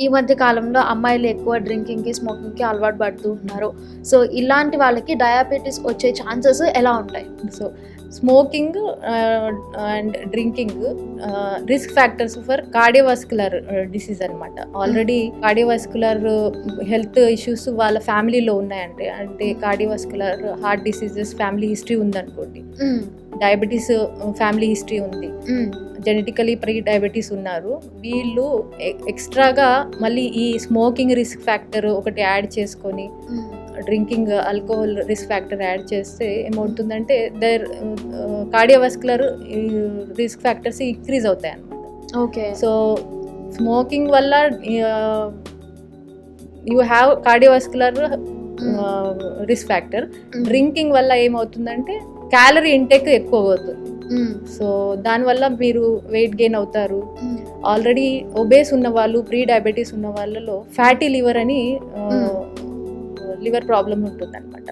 ఈ మధ్య కాలంలో అమ్మాయిలు ఎక్కువ డ్రింకింగ్‌కి, స్మోకింగ్‌కి అలవాటు పడుతూ ఉన్నారు. సో, ఇలాంటి వాళ్ళకి డయాబెటిస్ వచ్చే ఛాన్సెస్ ఎలా ఉంటాయి? So, smoking and drinking risk factors for cardiovascular disease అనమాట. ఆల్రెడీ కార్డియోవాస్కులర్ హెల్త్ ఇష్యూస్ వాళ్ళ ఫ్యామిలీలో ఉన్నాయంటే, అంటే cardiovascular heart diseases family history ఉందనుకోండి, డయాబెటీస్ ఫ్యామిలీ హిస్టరీ ఉంది, జెనెటికలీ ప్రీ డయాబెటీస్ ఉన్నారు, వీళ్ళు ఎక్స్ట్రాగా మళ్ళీ ఈ స్మోకింగ్ రిస్క్ ఫ్యాక్టర్ ఒకటి యాడ్ చేసుకొని drinking alcohol risk factor add చేస్తే ఏమవుతుందంటే there cardiovascular risk factors increase అవుతాయి అన్నమాట. ఓకే. సో స్మోకింగ్ వల్ల you have cardiovascular risk factor. Drinking వల్ల ఏమవుతుందంటే క్యాలరీ ఇంటేక్ ఎక్కువ అవుతుంది. సో దానివల్ల మీరు వెయిట్ గెయిన్ అవుతారు. ఆల్రెడీ ఒబేస్ ఉన్న వాళ్ళు, ప్రీ డయాబెటీస్ ఉన్న వాళ్ళలో ఫ్యాటీ లివర్ అని లివర్ ప్రాబ్లమ్ ఉంటుంది అనమాట.